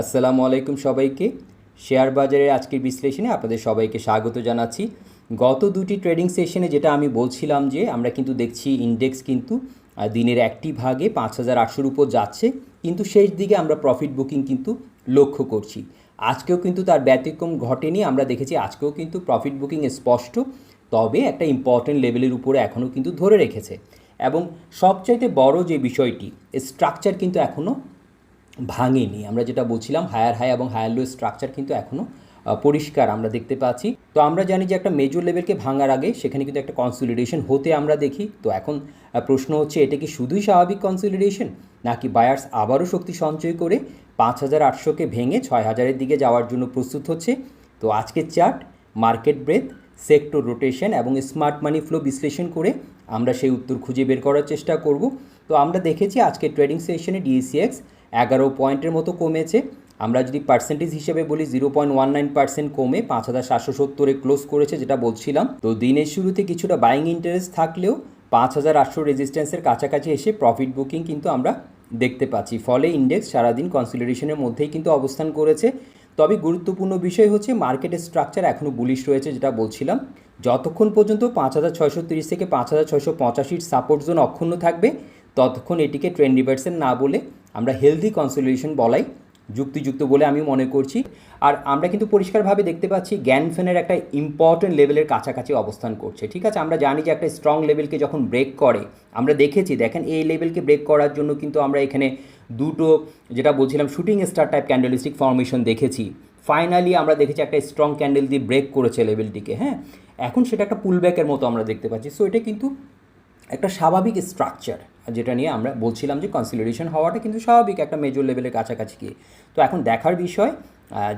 আসসালামু আলাইকুম সবাইকে। শেয়ার বাজারের আজকের বিশ্লেষণে আপনাদের সবাইকে স্বাগত জানাচ্ছি। গত দুটি ট্রেডিং সেশনে যেটা আমি বলছিলাম যে আমরা কিন্তু দেখছি ইন্ডেক্স কিন্তু দিনের একটি ভাগে 5,800-র উপর যাচ্ছে, কিন্তু শেষ দিকে আমরা প্রফিট বুকিং কিন্তু লক্ষ্য করছি। আজকেও কিন্তু তার ব্যতিক্রম ঘটেনি। আমরা দেখেছি আজকেও কিন্তু প্রফিট বুকিং স্পষ্ট, তবে একটা ইম্পর্টেন্ট লেভেলের উপরে এখনও কিন্তু ধরে রেখেছে। এবং সবচাইতে বড় যে বিষয়টি, স্ট্রাকচার কিন্তু এখনও ভাঙেনি। আমরা যেটা বলছিলাম হায়ার হাই এবং হায়ার লো স্ট্রাকচার কিন্তু এখনও পরিষ্কার আমরা দেখতে পাচ্ছি। তো আমরা জানি যে একটা মেজর লেভেলকে ভাঙার আগে সেখানে কিন্তু একটা কনসলিডেশন হতে আমরা দেখি। তো এখন প্রশ্ন হচ্ছে, এটা কি শুধুই স্বাভাবিক কনসলিডেশন, নাকি বায়ার্স আবারও শক্তি সঞ্চয় করে 5,800কে ভেঙে 6,000-এর দিকে যাওয়ার জন্য প্রস্তুত হচ্ছে? তো আজকের chart, market breadth, sector rotation এবং স্মার্ট মানি ফ্লো বিশ্লেষণ করে আমরা সেই উত্তর খুঁজে বের করার চেষ্টা করব। তো আমরা দেখেছি আজকের ট্রেডিং সেশনে ডিএসিএক্স 11 পয়েন্টের মতো কমেছে। আমরা যদি পার্সেন্টেজ হিসেবে বলি 0.19% কমে 5,770-এ ক্লোজ করেছে, যেটা বলছিলাম। তো দিনের শুরুতে কিছুটা বাইং ইন্টারেস্ট থাকলেও 5,800 রেজিস্ট্যান্সের কাছাকাছি এসে প্রফিট বুকিং কিন্তু আমরা দেখতে পাচ্ছি। ফলে ইন্ডেক্স সারাদিন কনসলিডেশনের মধ্যেই কিন্তু অবস্থান করেছে। তবে গুরুত্বপূর্ণ বিষয় হচ্ছে মার্কেটের স্ট্রাকচার এখনও বুলিশ রয়েছে, যেটা বলছিলাম। যতক্ষণ পর্যন্ত 5,630 থেকে 5,685 সাপোর্ট জোন অক্ষুণ্ণ থাকবে, ততক্ষণ এটিকে ট্রেন্ড রিভার্সাল না বলে আমরা হেলদি কনসলিডেশন বলাই যুক্তিযুক্ত বলে আমি মনে করছি। আর আমরা কিন্তু পরিষ্কারভাবে দেখতে পাচ্ছি গ্যানফেনের একটা ইম্পর্টেন্ট লেভেলের কাছাকাছি অবস্থান করছে। ঠিক আছে, আমরা জানি যে একটা স্ট্রং লেভেলকে যখন ব্রেক করে, আমরা দেখেছি, দেখেন এই লেভেলকে ব্রেক করার জন্য কিন্তু আমরা এখানে দুটো, যেটা বলছিলাম, shooting star type candlestick formation দেখেছি। ফাইনালি আমরা দেখেছি একটা স্ট্রং ক্যান্ডেল দিয়ে ব্রেক করেছে লেভেলটিকে। হ্যাঁ, এখন সেটা একটা পুলব্যাকের মতো আমরা দেখতে পাচ্ছি। সো এটা কিন্তু একটা স্বাভাবিক স্ট্রাকচার, যেটা নিয়ে আমরা বলছিলাম যে কনসলিডেশন হওয়াটা কিন্তু স্বাভাবিক একটা মেজর লেভেলের কাছাকাছি গিয়ে। তো এখন দেখার বিষয়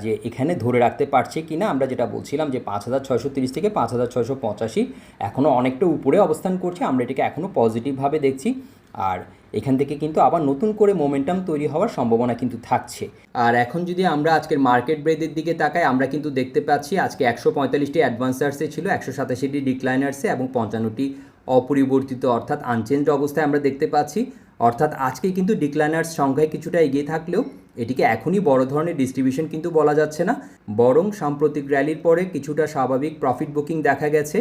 যে এখানে ধরে রাখতে পারছে কি না। আমরা যেটা বলছিলাম যে 5,630 থেকে 5,685 এখনও অনেকটা উপরে অবস্থান করছে। আমরা এটাকে এখনও পজিটিভভাবে দেখছি। আর এখান থেকে কিন্তু আবার নতুন করে মোমেন্টাম তৈরি হওয়ার সম্ভাবনা কিন্তু থাকছে। আর এখন যদি আমরা আজকের মার্কেট ব্রেথের দিকে তাকাই, আমরা কিন্তু দেখতে পাচ্ছি আজকে 145টি অ্যাডভান্সার্সে ছিল, 187টি ডিক্লাইনার্সে এবং 55টি অপরিবর্তিত অর্থাৎ আনচেঞ্জ অবস্থায় আমরা দেখতে পাচ্ছি। অর্থাৎ আজকে কিন্তু ডিক্লাইনার্স সংখ্যায় কিছুটা এগিয়ে থাকলেও এটিকে এখনই বড় ধরনের ডিস্ট্রিবিউশন কিন্তু বলা যাচ্ছে না, বরং সাম্প্রতিক র্যালির পরে কিছুটা স্বাভাবিক প্রফিট বুকিং দেখা গেছে।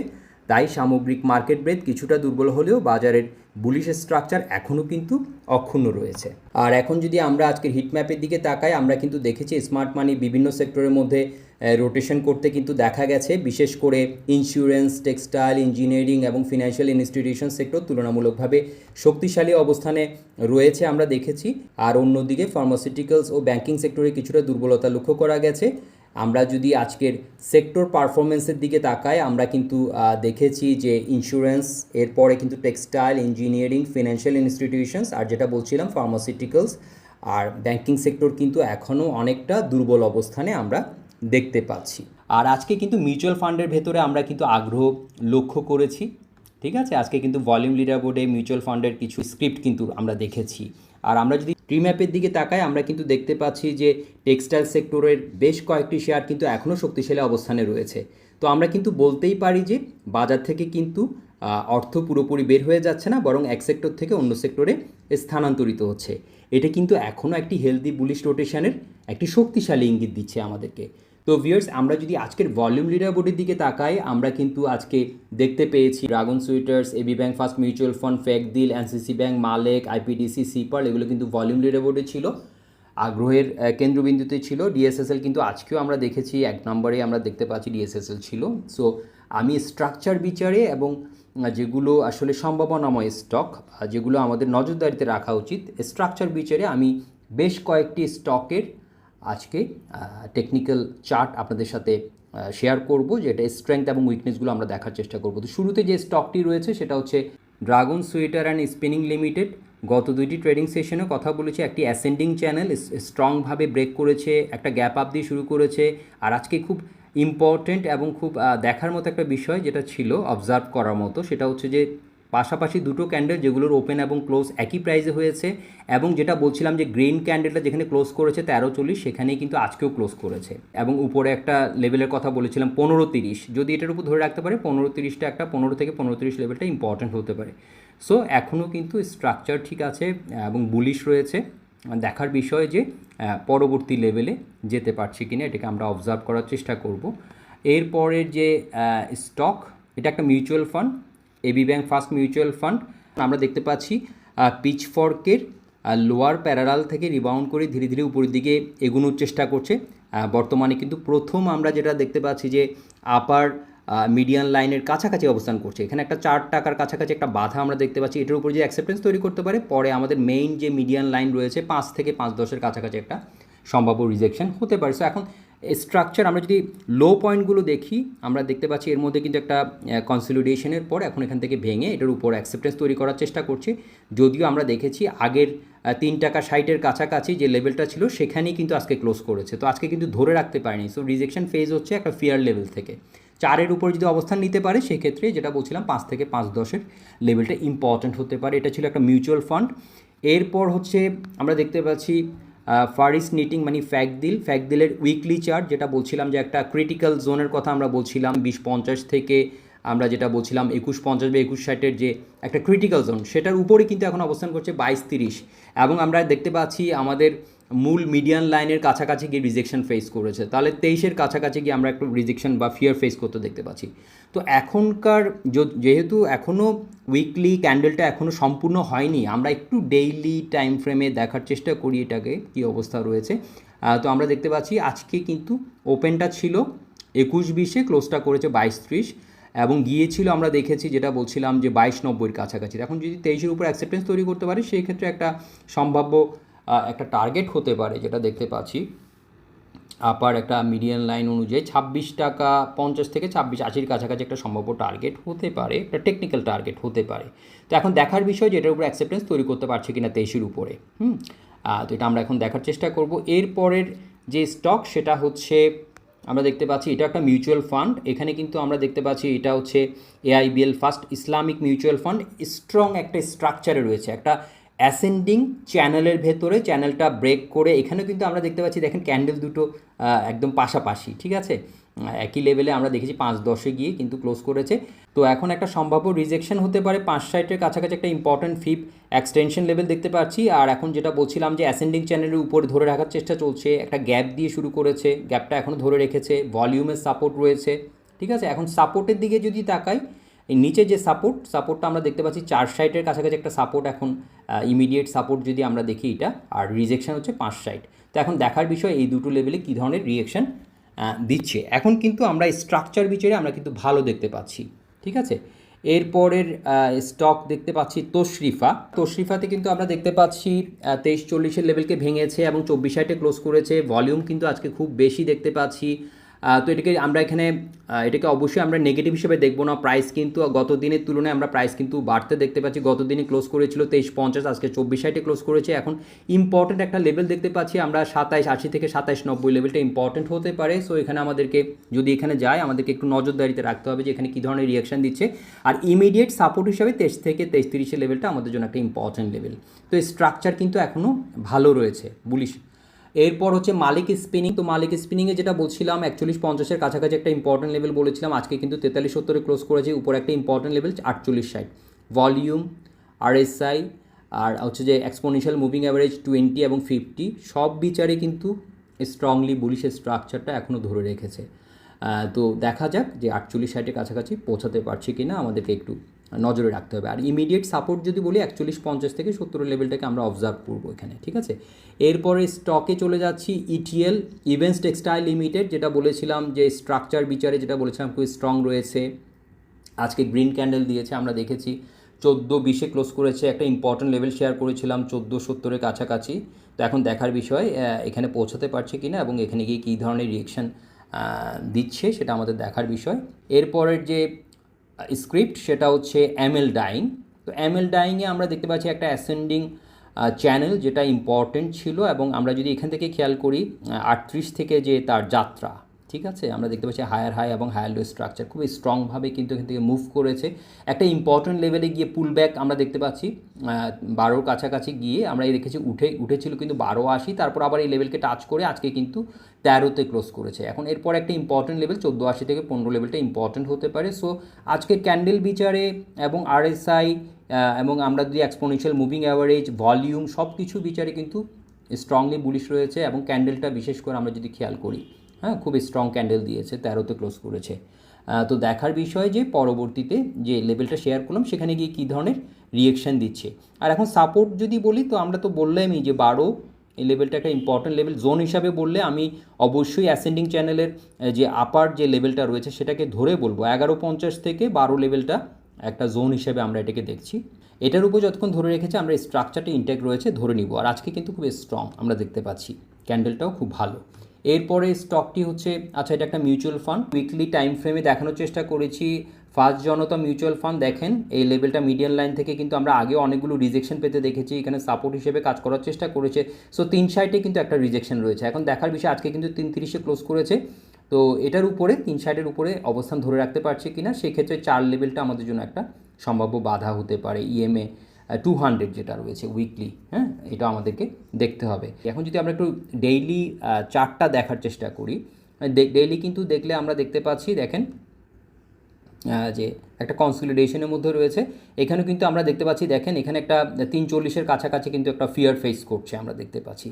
তাই সামগ্রিক মার্কেট ব্রেথ কিছুটা দুর্বল হলেও বাজারের বুলিশ স্ট্রাকচার এখনও কিন্তু অক্ষুণ্ণ রয়েছে। আর এখন যদি আমরা আজকের হিটম্যাপের দিকে তাকাই, আমরা কিন্তু দেখেছি স্মার্ট মানি বিভিন্ন সেক্টরের মধ্যে রোটেশন করতে কিন্তু দেখা গেছে। বিশেষ করে ইন্স্যুরেন্স, টেক্সটাইল, ইঞ্জিনিয়ারিং এবং ফিনান্সিয়াল ইনস্টিটিউশন সেক্টর তুলনামূলকভাবে শক্তিশালী অবস্থানে রয়েছে আমরা দেখেছি। আর অন্যদিকে ফার্মাসিউটিক্যালস ও ব্যাংকিং সেক্টরে কিছুটা দুর্বলতা লক্ষ্য করা গেছে। আমরা যদি আজকের সেক্টর পারফরমেন্সের দিকে তাকাই, আমরা কিন্তু দেখেছি যে ইন্স্যুরেন্স, এরপরে কিন্তু টেক্সটাইল, ইঞ্জিনিয়ারিং, ফিনান্সিয়াল ইনস্টিটিউশনস, আর যেটা বলছিলাম ফার্মাসিউটিক্যালস আর ব্যাংকিং সেক্টর কিন্তু এখনও অনেকটা দুর্বল অবস্থানে আমরা দেখতে পাচ্ছি। আর আজকে কিন্তু মিউচুয়াল ফান্ডের ভেতরে আমরা কিন্তু আগ্রহ লক্ষ্য করেছি। ঠিক আছে, আজকে কিন্তু ভলিউম লিডার বোর্ডে মিউচুয়াল ফান্ডের কিছু স্ক্রিপ্ট কিন্তু আমরা দেখেছি। আর আমরা যদি প্রিম্যাপের দিকে তাকাই, আমরা কিন্তু দেখতে পাচ্ছি যে টেক্সটাইল সেক্টরের বেশ কয়েকটি শেয়ার কিন্তু এখনও শক্তিশালী অবস্থানে রয়েছে। তো আমরা কিন্তু বলতেই পারি যে বাজার থেকে কিন্তু অর্থ পুরোপুরি বের হয়ে যাচ্ছে না, বরং এক সেক্টর থেকে অন্য সেক্টরে স্থানান্তরিত হচ্ছে। এটা কিন্তু এখনও একটি হেলদি বুলিশ রোটেশনের একটি শক্তিশালী ইঙ্গিত দিচ্ছে আমাদেরকে। তো ভিউয়ার্স, আমরা যদি আজকের ভলিউম লিডার বোর্ডের দিকে তাকাই, আমরা কিন্তু আজকে দেখতে পেয়েছি Dragon Sweaters, AB bank First mutual fund, ফেকদিল, এনসিসি ব্যাংক, মালেক, আইপিডিসি, সিপার, এগুলো কিন্তু ভলিউম লিডার বোর্ডে ছিল, আগ্রহের কেন্দ্রবিন্দুতে ছিল। ডিএসএসএল কিন্তু আজকেও আমরা দেখেছি 1 নম্বরে আমরা দেখতে পাচ্ছি ডিএসএসএল ছিল। সো আমি স্ট্রাকচার বিচারে এবং যেগুলো আসলে সম্ভাবনাময় স্টক, যেগুলো আমাদের নজরদারিতে রাখা উচিত, স্ট্রাকচার বিচারে আমি বেশ কয়েকটি স্টকের আজকে টেকনিক্যাল চার্ট আপনাদের সাথে শেয়ার করব, যেটা স্ট্রেংথ এবং উইকনেসগুলো আমরা দেখার চেষ্টা করব। তো শুরুতে যে স্টকটি রয়েছে সেটা হচ্ছে Dragon Sweater and Spinning Limited. গত দুইটি ট্রেডিং সেশনে কথা বলেছি, একটি অ্যাসেন্ডিং চ্যানেল স্ট্রংভাবে ব্রেক করেছে, একটা গ্যাপ আপ দিয়ে শুরু করেছে। আর আজকে খুব ইম্পর্টেন্ট এবং খুব দেখার মতো একটা বিষয় যেটা ছিল অবজার্ভ করার মতো, সেটা হচ্ছে যে পাশাপাশি দুটো ক্যান্ডেল যেগুলোর ওপেন এবং ক্লোজ একই প্রাইসে হয়েছে, এবং যেটা বলছিলাম যে গ্রিন ক্যান্ডেলটা যেখানে ক্লোজ করেছে 1340, সেখানেই কিন্তু আজকেও ক্লোজ করেছে। এবং উপরে একটা লেভেলের কথা বলেছিলাম 1530, যদি এটার উপর ধরে রাখতে পারে 1530টা একটা 15 থেকে 1530 লেভেলটা ইম্পর্টেন্ট হতে পারে। সো এখনও কিন্তু স্ট্রাকচার ঠিক আছে এবং বুলিশ রয়েছে। দেখার বিষয় যে পরবর্তী লেভেলে যেতে পারছি কিনা এটাকে আমরা অবজার্ভ করার চেষ্টা করব। এরপরের যে স্টক, এটা একটা mutual fund, AB bank First mutual Fund. আমরা দেখতে পাচ্ছি পিচফর্কের লোয়ার প্যারালাল থেকে রিবাউন্ড করে ধীরে ধীরে উপরের দিকে এগোনোর চেষ্টা করছে। বর্তমানে কিন্তু প্রথম আমরা যেটা দেখতে পাচ্ছি যে আপার মিডিয়ান লাইনের কাছাকাছি অবস্থান করছে। এখানে একটা 4 টাকার কাছাকাছি একটা বাধা আমরা দেখতে পাচ্ছি, এটার উপর যে অ্যাকসেপ্টেন্স তৈরি করতে পারে, পরে আমাদের মেইন যে মিডিয়ান লাইন রয়েছে 5 থেকে 5.10-এর কাছাকাছি একটা সম্ভাব্য রিজেকশন হতে পারে। সো এখন স্ট্রাকচার আমরা যদি লো পয়েন্টগুলো দেখি, আমরা দেখতে পাচ্ছি এর মধ্যে কিন্তু একটা কনসলিডেশনের পর এখন এখান থেকে ভেঙে এটার উপর অ্যাকসেপ্টেন্স তৈরি করার চেষ্টা করছে। যদিও আমরা দেখেছি আগের 3 টাকা 60-এর কাছাকাছি যে লেভেলটা ছিল সেখানেই কিন্তু আজকে ক্লোজ করেছে, তো আজকে কিন্তু ধরে রাখতে পারেনি। সো রিজেকশন ফেজ হচ্ছে একটা ফিয়ার লেভেল থেকে। 4-এর উপর যদি অবস্থান নিতে পারে সেক্ষেত্রে যেটা বলছিলাম 5 থেকে 5.10-এর লেভেলটা ইম্পর্ট্যান্ট হতে পারে। এটা ছিল একটা মিউচুয়াল ফান্ড। এরপর হচ্ছে আমরা দেখতে পাচ্ছি ফারিস নিটিং মানে ফ্যাকদিলের উইকলি চার্ট, যেটা বলছিলাম যে একটা ক্রিটিক্যাল জোনের কথা আমরা বলছিলাম 20.50 থেকে আমরা যেটা বলছিলাম 21.50 বা 21.60-এর যে একটা ক্রিটিক্যাল জোন, সেটার উপরে কিন্তু এখন অবস্থান করছে 22.30, এবং আমরা দেখতে পাচ্ছি আমাদের মূল মিডিয়ান লাইনের কাছাকাছি গিয়ে রিজেকশন ফেস করেছে। তাহলে 23-এর কাছাকাছি গিয়ে আমরা একটু রিজেকশন বা ফিয়ার ফেস করতে দেখতে পাচ্ছি। তো এখনকার যেহেতু এখনও উইকলি ক্যান্ডেলটা এখনও সম্পূর্ণ হয়নি, আমরা একটু ডেইলি টাইম ফ্রেমে দেখার চেষ্টা করি এটাকে কী অবস্থা রয়েছে। তো আমরা দেখতে পাচ্ছি আজকে কিন্তু ওপেনটা ছিল 21.20-এ, ক্লোজটা করেছে 22.30, এবং গিয়েছিল আমরা দেখেছি যেটা বলছিলাম যে 22.90-এর কাছাকাছি। এখন যদি 23-এর উপর অ্যাকসেপ্টেন্স তৈরি করতে পারে সেই ক্ষেত্রে একটা সম্ভাব্য একটা টার্গেট হতে পারে, যেটা দেখতে পাচ্ছি আপার একটা মিডিয়ান লাইন অনুযায়ী 26 টাকা 50 থেকে 26.80-এর কাছাকাছি একটা সম্ভাব্য টার্গেট হতে পারে, একটা টেকনিক্যাল টার্গেট হতে পারে। তো এখন দেখার বিষয় যে এটার উপর অ্যাকসেপ্টেন্স তৈরি করতে পারছে কিনা 23-এর উপরে। তো এটা আমরা এখন দেখার চেষ্টা করব। এরপরের যে স্টক সেটা হচ্ছে আমরা দেখতে পাচ্ছি এটা একটা মিউচুয়াল ফান্ড। এখানে কিন্তু আমরা দেখতে পাচ্ছি এটা হচ্ছে AIBL first Islamic mutual fund. Strong একটা স্ট্রাকচারে রয়েছে, একটা অ্যাসেন্ডিং চ্যানেলের ভেতরে, চ্যানেলটা ব্রেক করে এখানেও কিন্তু আমরা দেখতে পাচ্ছি, দেখেন ক্যান্ডেল দুটো একদম পাশাপাশি, ঠিক আছে, একই লেভেলে আমরা দেখেছি 5.10-এ গিয়ে কিন্তু ক্লোজ করেছে। তো এখন একটা সম্ভাব্য রিজেকশন হতে পারে 5.60-এর কাছাকাছি একটা ইম্পর্টেন্ট ফিপ এক্সটেনশন লেভেল দেখতে পাচ্ছি। আর এখন যেটা বলছিলাম যে অ্যাসেন্ডিং চ্যানেলের উপরে ধরে রাখার চেষ্টা চলছে, একটা গ্যাপ দিয়ে শুরু করেছে, গ্যাপটা এখনও ধরে রেখেছে, ভলিউমের সাপোর্ট রয়েছে, ঠিক আছে। এখন সাপোর্টের দিকে যদি তাকাই, এই নিচে যে সাপোর্টটা আমরা দেখতে পাচ্ছি 4.60-এর কাছাকাছি একটা সাপোর্ট, এখন ইমিডিয়েট সাপোর্ট যদি আমরা দেখি এটা, আর রিজেকশন হচ্ছে 5.60। তো এখন দেখার বিষয় এই দুটো লেভেলে কী ধরনের রিয়েকশন দিচ্ছে। এখন কিন্তু আমরা স্ট্রাকচার বিচারে আমরা কিন্তু ভালো দেখতে পাচ্ছি, ঠিক আছে। এরপরের স্টক দেখতে পাচ্ছি তশরিফাতে কিন্তু আমরা দেখতে পাচ্ছি 23.40-এর লেভেলকে ভেঙেছে এবং 24.60-এ ক্লোজ করেছে। ভলিউম কিন্তু আজকে খুব বেশি দেখতে পাচ্ছি। তো এটাকে আমরা এখানে এটাকে অবশ্যই আমরা নেগেটিভ হিসেবে দেখবো না। প্রাইস কিন্তু গত দিনের তুলনায় আমরা প্রাইস কিন্তু বাড়তে দেখতে পাচ্ছি। গত দিনে ক্লোজ করেছিল 23.50, আজকে 24.60-এ ক্লোজ করেছে। এখন ইম্পর্টেন্ট একটা লেভেল দেখতে পাচ্ছি আমরা 27.80 থেকে 27.90 লেভেলটা ইম্পর্টেন্ট হতে পারে। সো এখানে আমাদেরকে যদি এখানে যায় আমাদেরকে একটু নজরদারিতে রাখতে হবে যে এখানে কী ধরনের রিয়াকশান দিচ্ছে। আর ইমিডিয়েট সাপোর্ট হিসাবে 23 থেকে 23.30-এর লেভেলটা আমাদের জন্য একটা ইম্পর্টেন্ট লেভেল। তো স্ট্রাকচার কিন্তু এখনও ভালো রয়েছে, বুলিশ। এরপর হচ্ছে মালিক স্পিনিং। তো মালিক স্পিনিংয়ে যেটা বলছিলাম 41.50-এর কাছাকাছি একটা ইম্পর্টেন্ট লেভেল বলেছিলাম, আজকে কিন্তু 43.70-এ ক্লোজ করেছে। উপরে একটা ইম্পর্টেন্ট লেভেল 48.60। ভলিউম, RSI আর হচ্ছে যে এক্সপোনেনশিয়াল মুভিং অ্যাভারেজ 20 এবং 50 সব বিচারে কিন্তু স্ট্রংলি বুলিশের স্ট্রাকচারটা এখনও ধরে রেখেছে। তো দেখা যাক যে 48.60-এর কাছাকাছি পৌঁছাতে পারছে কি না, আমাদেরকে একটু নজরে রাখতে হবে। আর ইমিডিয়েট সাপোর্ট যদি বলি 41.50 থেকে 70 লেভেলটাকে আমরা অবজার্ভ করবো এখানে, ঠিক আছে। এরপরে স্টকে চলে যাচ্ছি ETL ইভেন্টস টেক্সটাইল লিমিটেড, যেটা বলেছিলাম যে স্ট্রাকচার বিচারে যেটা বলেছিলাম খুব স্ট্রং রয়েছে। আজকে গ্রিন ক্যান্ডেল দিয়েছে, আমরা দেখেছি 14.20-এ ক্লোজ করেছে, একটা ইম্পর্টেন্ট লেভেল শেয়ার করেছিলাম 14.70-এর কাছাকাছি। তো এখন দেখার বিষয় এখানে পৌঁছাতে পারছে কিনা এবং এখানে গিয়ে কী ধরনের রিয়েকশান দিচ্ছে সেটা আমাদের দেখার বিষয়। এরপরের যে স্ক্রিপ্ট সেটা হচ্ছে ML ডাইং। তো ML ডাইংয়ে আমরা দেখতে পাচ্ছি একটা অ্যাসেন্ডিং চ্যানেল যেটা ইম্পর্টেন্ট ছিল, এবং আমরা যদি এখান থেকে খেয়াল করি 38 থেকে যে তার যাত্রা, ঠিক আছে, আমরা দেখতে পাচ্ছি হায়ার হাই এবং হায়ার লো স্ট্রাকচার খুব স্ট্রংভাবে কিন্তু এখান থেকে মুভ করেছে। একটা ইম্পর্টেন্ট লেভেলে গিয়ে পুল ব্যাক আমরা দেখতে পাচ্ছি 12-র কাছাকাছি গিয়ে আমরা দেখেছি উঠেছিল কিন্তু 12.80, তারপর আবার এই লেভেলকে টাচ করে আজকে কিন্তু 13-তে ক্লোজ করেছে। এখন এরপর একটা ইম্পর্টেন্ট লেভেল 14.80 থেকে 15 লেভেলটা ইম্পর্টেন্ট হতে পারে। সো আজকে ক্যান্ডেল বিচারে এবং RSI এবং আমরা যদি এক্সপোনেনশিয়াল মুভিং অ্যাভারেজ, ভলিউম সব কিছু বিচারে কিন্তু স্ট্রংলি বুলিশ রয়েছে এবং ক্যান্ডেলটা বিশেষ করে আমরা যদি খেয়াল করি, হ্যাঁ, খুব স্ট্রং ক্যান্ডেল দিয়েছে, 13তে ক্লোজ করেছে। তো দেখার বিষয় যে পরবর্তীতে যে লেভেলটা শেয়ার করলাম সেখানে গিয়ে কী ধরনের রিয়েকশান দিচ্ছে। আর এখন সাপোর্ট যদি বলি তো আমরা তো বললামই যে 12 এই লেভেলটা একটা ইম্পর্ট্যান্ট লেভেল। জোন হিসাবে বললে আমি অবশ্যই অ্যাসেন্ডিং চ্যানেলের যে আপার যে লেভেলটা রয়েছে সেটাকে ধরে বলবো 11.50 থেকে 12 লেভেলটা একটা জোন হিসেবে আমরা এটাকে দেখছি। এটার উপর যতক্ষণ ধরে রেখেছে আমরা স্ট্রাকচারটা ইনটেক রয়েছে ধরে নিব। আর আজকে কিন্তু খুব স্ট্রং আমরা দেখতে পাচ্ছি, ক্যান্ডেলটাও খুব ভালো। এরপরে স্টকটি হচ্ছে, আচ্ছা এটা একটা মিউচুয়াল ফান্ড, উইকলি টাইম ফ্রেমে দেখানোর চেষ্টা করেছি। ফার্স্ট জনতা মিউচুয়াল ফান্ড দেখেন এই লেভেলটা মিডিয়ান লাইন থেকে কিন্তু আমরা আগে অনেকগুলো রিজেকশন পেতে দেখেছি, এখানে সাপোর্ট হিসেবে কাজ করার চেষ্টা করেছে। সো 360-এ কিন্তু একটা রিজেকশন রয়েছে। এখন দেখার বিষয় আজকে কিন্তু 330-এ ক্লোজ করেছে, তো এটার উপরে 360-এর উপরে অবস্থান ধরে রাখতে পারছে কিনা সেক্ষেত্রে 4 লেভেলটা আমাদের জন্য একটা সম্ভাব্য বাধা হতে পারে। ইএমএ 200 যেটা রয়েছে উইকলি, হ্যাঁ, এটা আমাদেরকে দেখতে হবে। এখন যদি আমরা একটু ডেইলি চার্টটা দেখার চেষ্টা করি, ডেইলি কিন্তু দেখলে আমরা দেখতে পাচ্ছি, দেখেন যে একটা কনসলিডেশনের মধ্যে রয়েছে। এখানে কিন্তু আমরা দেখতে পাচ্ছি, দেখেন এখানে একটা 340-এর কাছাকাছি কিন্তু একটা ফিয়ার ফেস করছে আমরা দেখতে পাচ্ছি।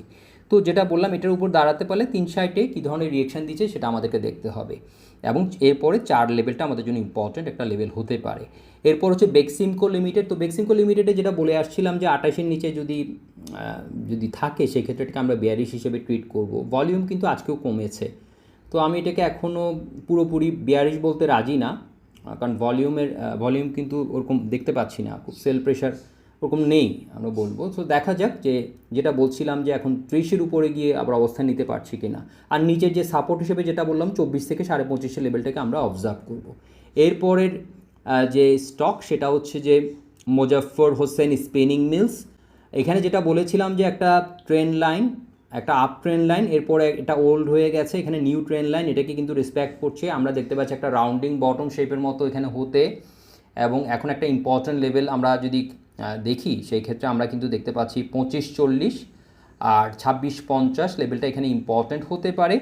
তো যেটা বললাম এটার উপর দাঁড়াতে পারলে 360-এ কী ধরনের রিয়েকশান দিচ্ছে সেটা আমাদেরকে দেখতে হবে এবং এরপরে 4 লেভেলটা আমাদের জন্য ইম্পর্ট্যান্ট একটা লেভেল হতে পারে। এরপর হচ্ছে বেক্সিমকো লিমিটেড। তো বেক্সিমকো লিমিটেডে যেটা বলে আসছিলাম যে 28-এর নিচে যদি থাকে সেক্ষেত্রে এটাকে আমরা বেয়ারিশ হিসেবে ট্রিট করব। ভলিউম কিন্তু আজকেও কমেছে, তো আমি এটাকে এখনও পুরোপুরি বেয়ারিশ বলতে রাজি না, কারণ ভলিউম কিন্তু ওরকম দেখতে পাচ্ছি না, খুব সেল প্রেশার ওরকম নেই আমরা বলবো। তো দেখা যাক যে যেটা বলছিলাম যে এখন 30-এর উপরে গিয়ে আবার অবস্থান নিতে পারছি কিনা। আর নিচের যে সাপোর্ট হিসেবে যেটা বললাম 24 থেকে 25.5 লেভেলটাকে আমরা অবজার্ভ করব। এরপরের যে স্টক সেটা হচ্ছে যে মোজাফফর হোসেন স্পিনিং মিলস। এখানে যেটা বলেছিলাম যে একটা ট্রেন্ড লাইন, একটা আপ ট্রেন্ড লাইন, এরপরে এটা ওল্ড হয়ে গেছে, এখানে নিউ ট্রেন্ড লাইন, এটাকে কিন্তু রেসপেক্ট করছে। আমরা দেখতে পাচ্ছি একটা রাউন্ডিং বটম শেপের মতো এখানে হতে, এবং এখন একটা ইম্পর্ট্যান্ট লেভেল আমরা যদি দেখি সেই ক্ষেত্রে আমরা কিন্তু দেখতে পাচ্ছি 25.40 আর 26.50 লেভেলটা এখানে ইম্পর্ট্যান্ট হতে পারে।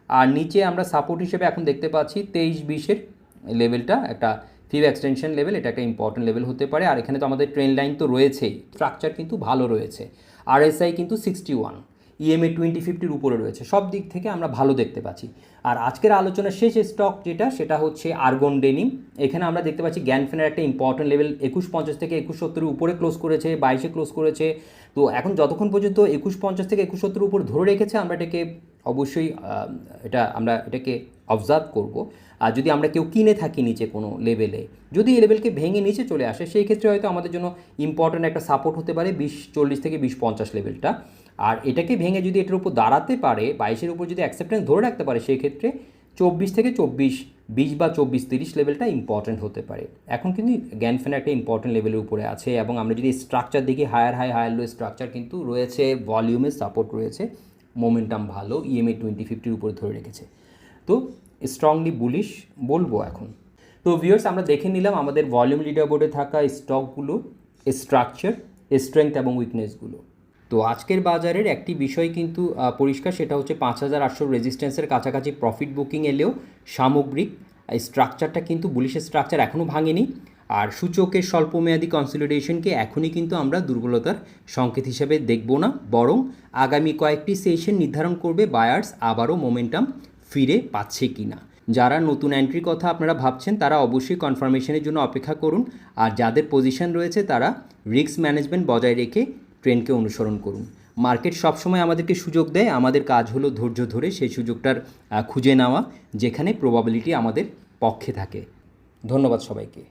আর নিচে আমরা সাপোর্ট হিসেবে এখন দেখতে পাচ্ছি 23-20-এর লেভেলটা একটা ফিভ এক্সটেনশন লেভেল, এটা একটা ইম্পর্ট্যান্ট লেভেল হতে পারে। আর এখানে তো আমাদের ট্রেন্ড লাইন তো রয়েছেই, স্ট্রাকচার কিন্তু ভালো রয়েছে। RSI কিন্তু 61, EMA 20-50-র উপরে রয়েছে, সব দিক থেকে আমরা ভালো দেখতে পাচ্ছি। আর আজকের আলোচনার শেষ স্টক সেটা হচ্ছে আর্গন ডেনিম। এখানে আমরা দেখতে পাচ্ছি গ্যানফেনের একটা ইম্পর্ট্যান্ট লেভেল 21.50 থেকে 21.70-এর উপরে ক্লোজ করেছে, 22-এ ক্লোজ করেছে। তো এখন যতক্ষণ পর্যন্ত 21.50 থেকে 21.70-এর উপর ধরে রেখেছে আমরা এটাকে অবশ্যই এটাকে অবজার্ভ করব। আর যদি আমরা কেউ কিনে থাকি নিচে কোনো লেভেলে, যদি এই লেভেলকে ভেঙে নিচে চলে আসে সেই ক্ষেত্রে হয়তো আমাদের জন্য ইম্পর্ট্যান্ট একটা সাপোর্ট হতে পারে 20.40 থেকে 20.50 লেভেলটা। আর এটাকে ভেঙে যদি এটার উপর দাঁড়াতে পারে, 22-এর উপর যদি অ্যাকসেপ্টেন্স ধরে রাখতে পারে সেই ক্ষেত্রে 24 থেকে 24-20 বা 24-30 লেভেলটা ইম্পর্ট্যান্ট হতে পারে। এখন কিন্তু গ্যানফেন একটা ইম্পর্ট্যান্ট লেভেলের উপরে আছে, এবং আমরা যদি স্ট্রাকচার দেখি higher high higher low structure কিন্তু রয়েছে, ভলিউমের সাপোর্ট রয়েছে, মোমেন্টাম ভালো, EMA 20-50-র উপরে ধরে রেখেছে। তো স্ট্রংলি বুলিশ বলবো এখন। তো ভিউয়ার্স, আমরা দেখে নিলাম আমাদের ভলিউম লিডার বোর্ডে থাকা স্টকগুলো, স্ট্রাকচার, স্ট্রেংথ এবং উইকনেসগুলো। তো আজকের বাজারের একটি বিষয় কিন্তু পরিষ্কার, সেটা হচ্ছে 5800 রেজিস্ট্যান্সের কাছাকাছি প্রফিট বুকিং এলেও সামগ্রিক স্ট্রাকচারটা কিন্তু বুলিশের স্ট্রাকচার এখনও ভাঙেনি। আর সূচকের স্বল্পমেয়াদী কনসলিডেশনকে এখনই কিন্তু আমরা দুর্বলতার সংকেত হিসেবে দেখব না, বরং আগামী কয়েকটি সেশন নির্ধারণ করবে বায়ার্স আবারও মোমেন্টাম ফিরে পাচ্ছে কি না। যারা নতুন এন্ট্রির কথা আপনারা ভাবছেন তারা অবশ্যই কনফার্মেশনের জন্য অপেক্ষা করুন, আর যাদের পজিশন রয়েছে তারা রিস্ক ম্যানেজমেন্ট বজায় রেখে ট্রেন্ডকে অনুসরণ করুন। মার্কেট সবসময় আমাদেরকে সুযোগ দেয়, আমাদের কাজ হলো ধৈর্য ধরে সেই সুযোগটার খুঁজে নেওয়া যেখানে প্রবাবিলিটি আমাদের পক্ষে থাকে। ধন্যবাদ সবাইকে।